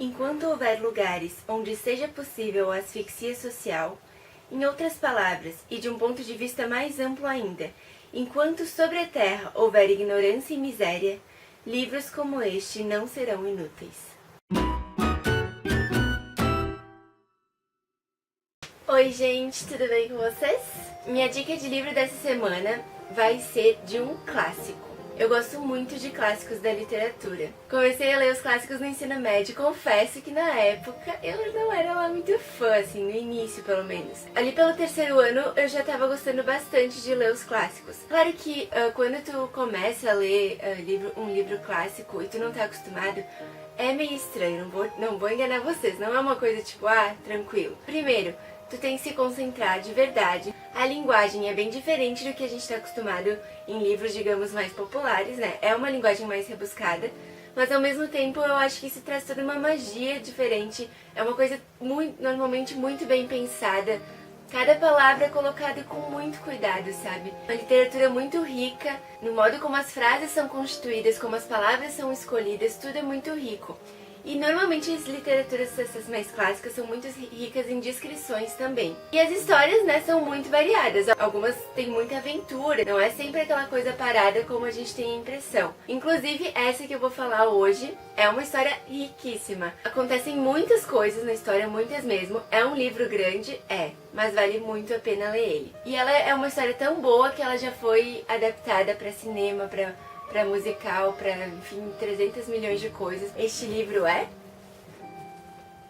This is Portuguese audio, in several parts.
Enquanto houver lugares onde seja possível a asfixia social, em outras palavras, e de um ponto de vista mais amplo ainda, enquanto sobre a Terra houver ignorância e miséria, livros como este não serão inúteis. Oi gente, tudo bem com vocês? Minha dica de livro dessa semana vai ser de um clássico. Eu gosto muito de clássicos da literatura. Comecei a ler os clássicos no ensino médio, confesso que na época eu não era lá muito fã, assim, no início pelo menos. Ali pelo terceiro ano eu já tava gostando bastante de ler os clássicos. Claro que quando tu começa a ler um livro clássico e tu não tá acostumado, é meio estranho, não vou enganar vocês, não é uma coisa tipo, tranquilo. Primeiro, tu tem que se concentrar de verdade. A linguagem é bem diferente do que a gente está acostumado em livros, digamos, mais populares, né? É uma linguagem mais rebuscada, mas ao mesmo tempo eu acho que isso traz toda uma magia diferente. É uma coisa normalmente muito bem pensada. Cada palavra é colocada com muito cuidado, sabe? Uma literatura muito rica, no modo como as frases são constituídas, como as palavras são escolhidas, tudo é muito rico. E normalmente as literaturas essas mais clássicas são muito ricas em descrições também. E as histórias, né, são muito variadas. Algumas têm muita aventura, não é sempre aquela coisa parada como a gente tem a impressão. Inclusive, essa que eu vou falar hoje é uma história riquíssima. Acontecem muitas coisas na história, muitas mesmo. É um livro grande? Mas vale muito a pena ler ele. E ela é uma história tão boa que ela já foi adaptada para cinema, para musical, para, enfim, 300 milhões de coisas. Este livro é...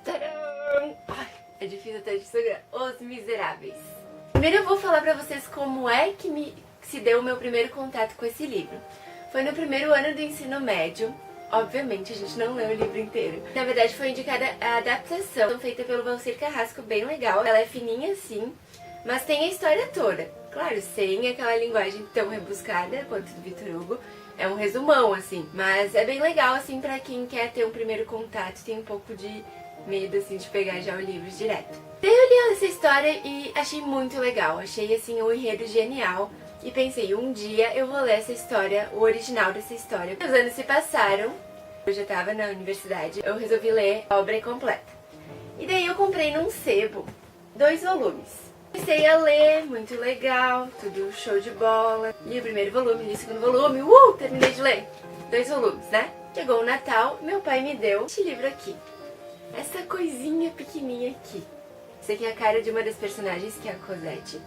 Tcharam! Ai, é difícil até de segurar. Os Miseráveis. Primeiro eu vou falar pra vocês como é que se deu o meu primeiro contato com esse livro. Foi no primeiro ano do ensino médio. Obviamente a gente não leu o livro inteiro. Na verdade foi indicada a adaptação feita pelo Valcir Carrasco, bem legal. Ela é fininha assim, mas tem a história toda. Claro, sem aquela linguagem tão rebuscada quanto do Victor Hugo. É um resumão, assim, mas é bem legal, assim, pra quem quer ter um primeiro contato, tem um pouco de medo, assim, de pegar já o livro direto. Daí eu li essa história e achei muito legal, achei, assim, o enredo genial e pensei, um dia eu vou ler essa história, o original dessa história. Os anos se passaram, eu já tava na universidade, eu resolvi ler a obra completa. E daí eu comprei num sebo 2 volumes. Comecei a ler, muito legal, tudo show de bola. Li o primeiro volume, li o segundo volume, terminei de ler. 2 volumes, né? Chegou o Natal, meu pai me deu este livro aqui. Essa coisinha pequenininha aqui. Isso aqui é a cara de uma das personagens, que é a Cosette.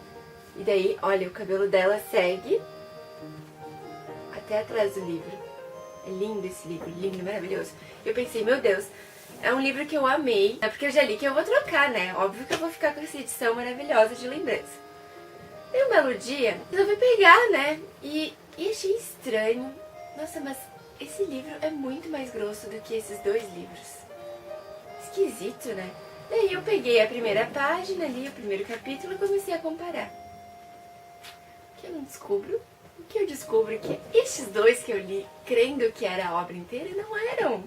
E daí, olha, o cabelo dela segue até atrás do livro. É lindo esse livro, lindo, maravilhoso. Eu pensei, meu Deus, é um livro que eu amei, é porque eu já li que eu vou trocar, né? Óbvio que eu vou ficar com essa edição maravilhosa de lembrança. E um belo dia, resolvi pegar, né? E achei estranho. Nossa, mas esse livro é muito mais grosso do que esses 2 livros. Esquisito, né? Daí eu peguei a primeira página, li o primeiro capítulo e comecei a comparar. O que eu não descubro? O que eu descubro é que estes 2 que eu li, crendo que era a obra inteira, não eram.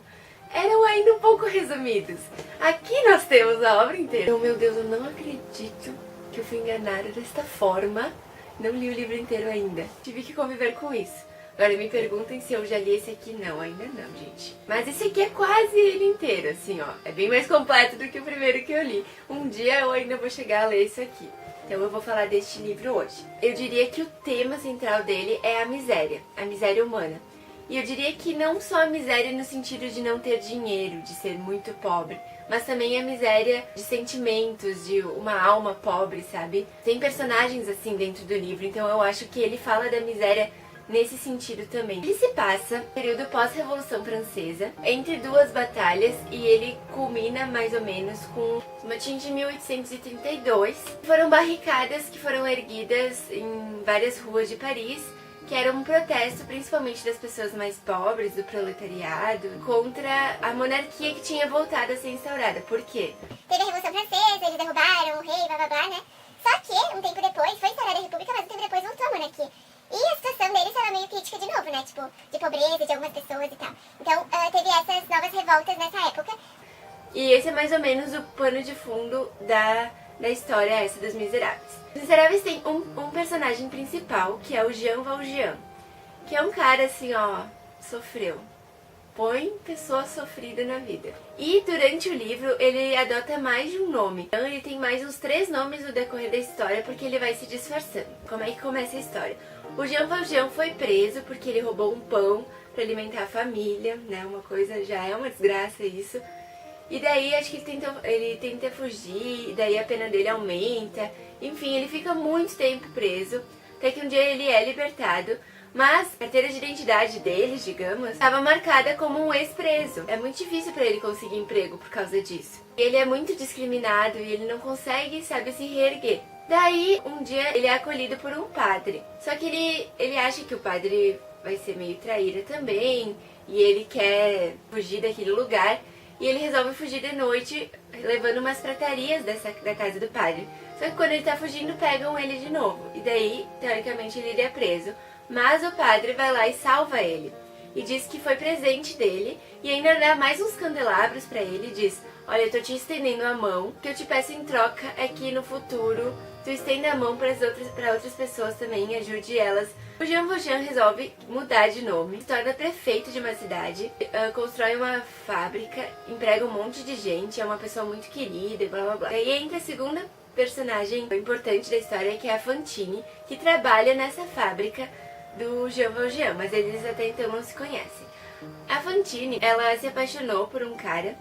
Eram ainda um pouco resumidos. Aqui nós temos a obra inteira. Então, meu Deus, eu não acredito que eu fui enganada desta forma. Não li o livro inteiro ainda. Tive que conviver com isso. Agora me perguntem se eu já li esse aqui. Não, ainda não, gente. Mas esse aqui é quase ele inteiro, assim, ó. É bem mais completo do que o primeiro que eu li. Um dia eu ainda vou chegar a ler isso aqui. Então eu vou falar deste livro hoje. Eu diria que o tema central dele é a miséria humana. E eu diria que não só a miséria no sentido de não ter dinheiro, de ser muito pobre, mas também a miséria de sentimentos, de uma alma pobre, sabe? Tem personagens assim dentro do livro, então eu acho que ele fala da miséria nesse sentido também. Ele se passa no período pós-Revolução Francesa, entre 2 batalhas, e ele culmina mais ou menos com o motim de 1832. Foram barricadas que foram erguidas em várias ruas de Paris, que era um protesto principalmente das pessoas mais pobres, do proletariado, contra a monarquia que tinha voltado a ser instaurada. Por quê? Teve a Revolução Francesa, eles derrubaram o rei, blá blá blá, né? Só que, um tempo depois, foi instaurada a República, mas um tempo depois voltou a monarquia. E a situação deles era meio crítica de novo, né? Tipo, de pobreza, de algumas pessoas e tal. Então, teve essas novas revoltas nessa época. E esse é mais ou menos o pano de fundo da história essa dos Miseráveis. Os Miseráveis tem um personagem principal, que é o Jean Valjean, que é um cara assim, ó, sofreu. põe pessoa sofrida na vida. E durante o livro ele adota mais de um nome. Então ele tem mais uns 3 nomes no decorrer da história, porque ele vai se disfarçando. Como é que começa a história? O Jean Valjean foi preso porque ele roubou um pão para alimentar a família, né? Uma coisa, já é uma desgraça isso. E daí acho que ele tenta fugir, e daí a pena dele aumenta. Enfim, ele fica muito tempo preso, até que um dia ele é libertado. Mas a carteira de identidade dele, digamos, estava marcada como um ex-preso. É muito difícil para ele conseguir emprego por causa disso. Ele é muito discriminado e ele não consegue, sabe, se reerguer. Daí, um dia, ele é acolhido por um padre. Só que ele acha que o padre vai ser meio traíra também, e ele quer fugir daquele lugar. E ele resolve fugir de noite, levando umas pratarias da casa do padre. Só que quando ele tá fugindo, pegam ele de novo. E daí, teoricamente, ele iria preso. Mas o padre vai lá e salva ele. E diz que foi presente dele. E ainda dá mais uns candelabros pra ele. E diz, olha, eu tô te estendendo a mão. O que eu te peço em troca é que no futuro tu estenda a mão pra outras pessoas também. E ajude elas. O Jean Valjean resolve mudar de nome. Se torna prefeito de uma cidade. Constrói uma fábrica. Emprega um monte de gente. É uma pessoa muito querida e blá blá blá. E aí entra a segunda personagem importante da história, que é a Fantine. Que trabalha nessa fábrica do Jean Valjean, mas eles até então não se conhecem. A Fantine, ela se apaixonou por um cara,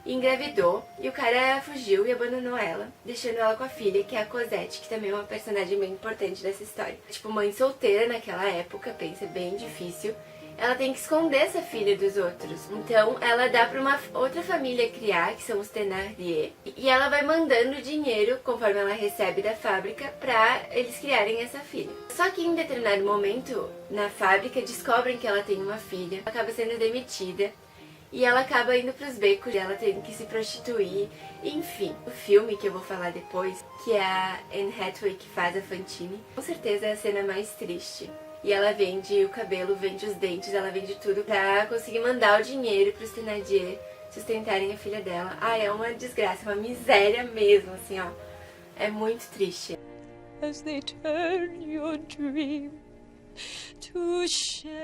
engravidou, e o cara fugiu e abandonou ela, deixando ela com a filha, que é a Cosette, que também é uma personagem bem importante dessa história. Tipo, mãe solteira naquela época, pensa, bem difícil. Ela tem que esconder essa filha dos outros. Então, ela dá pra uma outra família criar, que são os Thénardier. E ela vai mandando dinheiro, conforme ela recebe da fábrica, pra eles criarem essa filha. Só que em determinado momento, na fábrica, descobrem que ela tem uma filha. Acaba sendo demitida. E ela acaba indo pros becos, ela tem que se prostituir. Enfim, o filme que eu vou falar depois, que é a Anne Hathaway que faz a Fantine, com certeza é a cena mais triste. E ela vende o cabelo, vende os dentes, ela vende tudo pra conseguir mandar o dinheiro pros Thénardier sustentarem a filha dela. Ah, é uma desgraça, uma miséria mesmo, assim, ó. É muito triste. As they turn your dream to shame.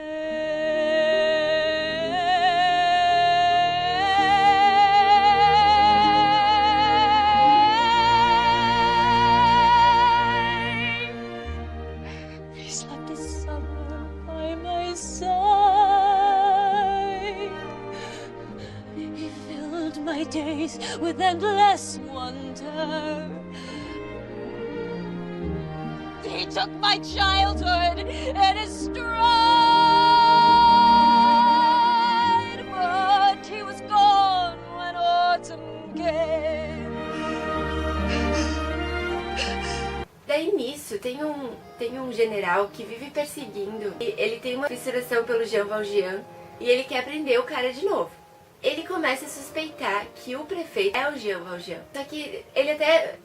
My days with endless wonder. He took my childhood in his stride, but he was gone when autumn came. Daí nisso tem um general que vive perseguindo. E ele tem uma fissuração pelo Jean Valjean e ele quer prender o cara de novo. Ele começa a suspeitar que o prefeito é o Jean Valjean. Só que ele até,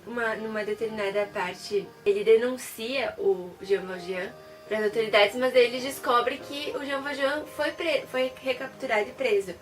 numa determinada parte, ele denuncia o Jean Valjean para as autoridades, mas aí ele descobre que o Jean Valjean foi recapturado e preso.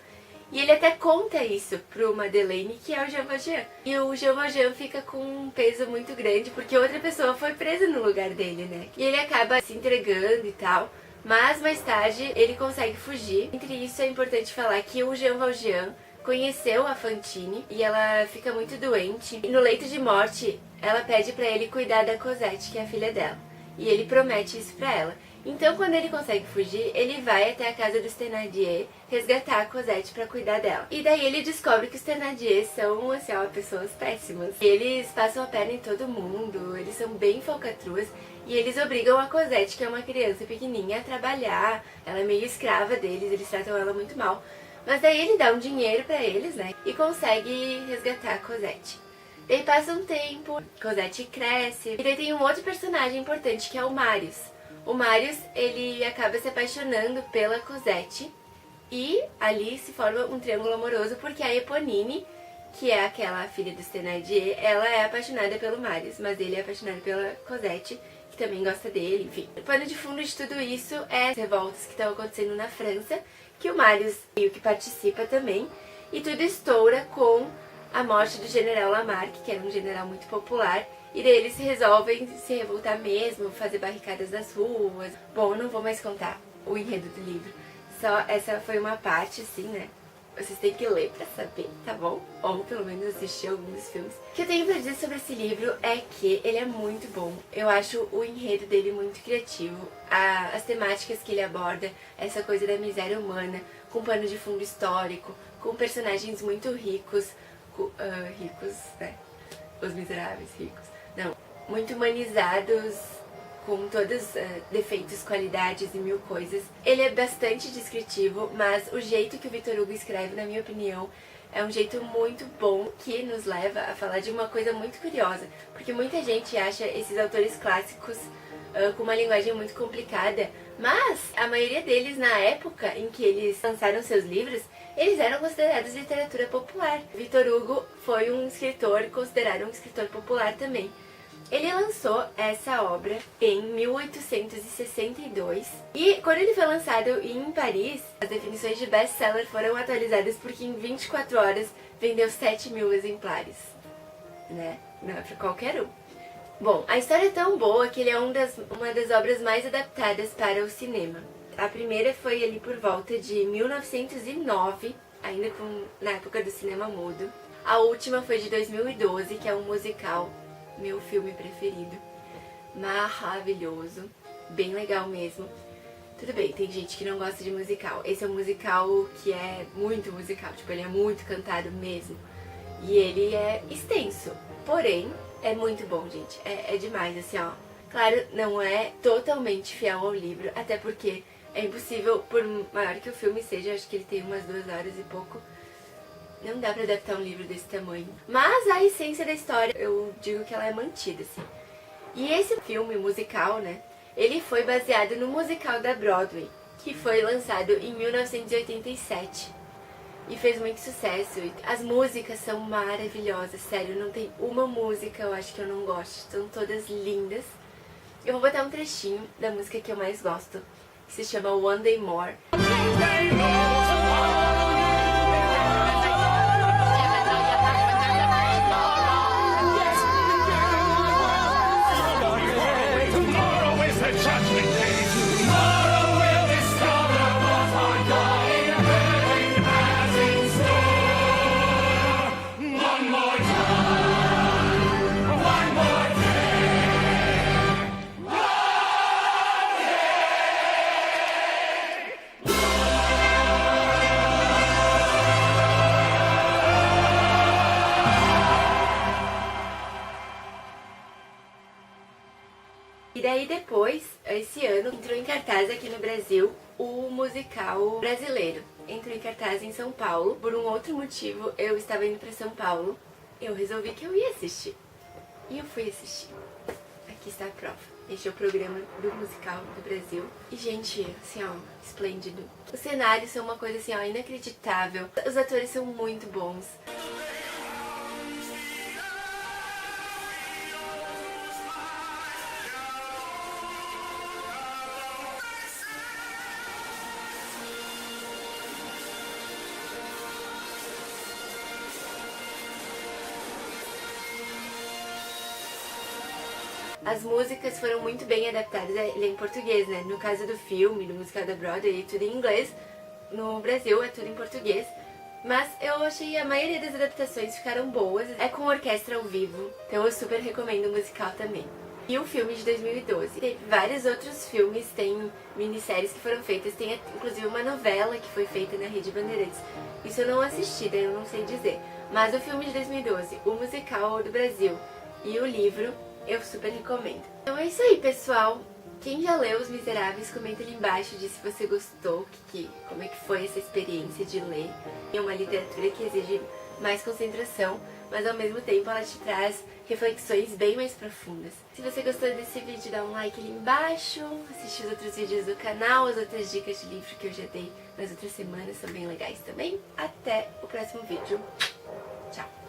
E ele até conta isso pro Madeleine, que é o Jean Valjean. E o Jean Valjean fica com um peso muito grande, porque outra pessoa foi presa no lugar dele, né? E ele acaba se entregando e tal. Mas mais tarde ele consegue fugir. Entre isso é importante falar que o Jean Valjean conheceu a Fantine e ela fica muito doente. E no leito de morte ela pede pra ele cuidar da Cosette, que é a filha dela. E ele promete isso pra ela. Então quando ele consegue fugir, ele vai até a casa dos Thénardier resgatar a Cosette pra cuidar dela. E daí ele descobre que os Thénardier são, assim, ó, pessoas péssimas. E eles passam a perna em todo mundo, eles são bem falcatruas. E eles obrigam a Cosette, que é uma criança pequenininha, a trabalhar. Ela é meio escrava deles, eles tratam ela muito mal. Mas daí ele dá um dinheiro pra eles, né? E consegue resgatar a Cosette. Daí passa um tempo, Cosette cresce. E daí tem um outro personagem importante, que é o Marius. O Marius, ele acaba se apaixonando pela Cosette. E ali se forma um triângulo amoroso, porque a Eponine, que é aquela filha dos Thénardier, ela é apaixonada pelo Marius. Mas ele é apaixonado pela Cosette, que também gosta dele, enfim. O pano de fundo de tudo isso é as revoltas que estão acontecendo na França, que o Marius meio que participa também, e tudo estoura com a morte do general Lamarck, que era um general muito popular, e daí eles resolvem se revoltar mesmo, fazer barricadas nas ruas. Bom, não vou mais contar o enredo do livro. Só essa foi uma parte, assim, né? Vocês têm que ler pra saber, tá bom? Ou pelo menos assistir alguns filmes. O que eu tenho pra dizer sobre esse livro é que ele é muito bom. Eu acho o enredo dele muito criativo. As temáticas que ele aborda, essa coisa da miséria humana, com pano de fundo histórico, com personagens muito ricos. Ricos, né? Os miseráveis ricos. Não, muito humanizados, com todos defeitos, qualidades e mil coisas. Ele é bastante descritivo, mas o jeito que o Victor Hugo escreve, na minha opinião, é um jeito muito bom que nos leva a falar de uma coisa muito curiosa, porque muita gente acha esses autores clássicos com uma linguagem muito complicada, mas a maioria deles, na época em que eles lançaram seus livros, eles eram considerados literatura popular. Victor Hugo foi um escritor, considerado um escritor popular também. Ele lançou essa obra em 1862 e quando ele foi lançado em Paris, as definições de best-seller foram atualizadas porque em 24 horas vendeu 7.000 exemplares, né? Não é pra qualquer um. Bom, a história é tão boa que ele é uma das obras mais adaptadas para o cinema. A primeira foi ali por volta de 1909, ainda na época do cinema mudo. A última foi de 2012, que é um musical. Meu filme preferido. Maravilhoso. Bem legal mesmo. Tudo bem, tem gente que não gosta de musical. Esse é um musical que é muito musical. Tipo, ele é muito cantado mesmo. E ele é extenso. Porém, é muito bom, gente. É demais, assim, ó. Claro, não é totalmente fiel ao livro. Até porque é impossível, por maior que o filme seja, acho que ele tem umas 2 horas e pouco. Não dá pra adaptar um livro desse tamanho. Mas a essência da história, eu digo que ela é mantida, assim. E esse filme musical, né? Ele foi baseado no musical da Broadway, que foi lançado em 1987. E fez muito sucesso. As músicas são maravilhosas, sério. Não tem uma música, eu acho que eu não gosto. São todas lindas. Eu vou botar um trechinho da música que eu mais gosto, que se chama One Day More. E daí depois, esse ano, entrou em cartaz aqui no Brasil o musical brasileiro. Entrou em cartaz em São Paulo. Por um outro motivo, eu estava indo pra São Paulo. Eu resolvi que eu ia assistir. E eu fui assistir. Aqui está a prova. Este é o programa do musical do Brasil. E, gente, assim, ó, esplêndido. Os cenários são uma coisa, assim, ó, inacreditável. Os atores são muito bons. As músicas foram muito bem adaptadas, ele é em português, né? No caso do filme, do musical da Broadway, é tudo em inglês. No Brasil é tudo em português. Mas eu achei a maioria das adaptações ficaram boas. É com orquestra ao vivo, então eu super recomendo o musical também. E o filme de 2012. Tem vários outros filmes, tem minisséries que foram feitas, tem inclusive uma novela que foi feita na Rede Bandeirantes. Isso eu não assisti, daí eu não sei dizer. Mas o filme de 2012, o musical do Brasil e o livro, eu super recomendo. Então é isso aí, pessoal. Quem já leu Os Miseráveis, comenta ali embaixo de se você gostou, como é que foi essa experiência de ler. É uma literatura que exige mais concentração, mas ao mesmo tempo ela te traz reflexões bem mais profundas. Se você gostou desse vídeo, dá um like ali embaixo, assiste os outros vídeos do canal, as outras dicas de livro que eu já dei nas outras semanas são bem legais também. Até o próximo vídeo. Tchau!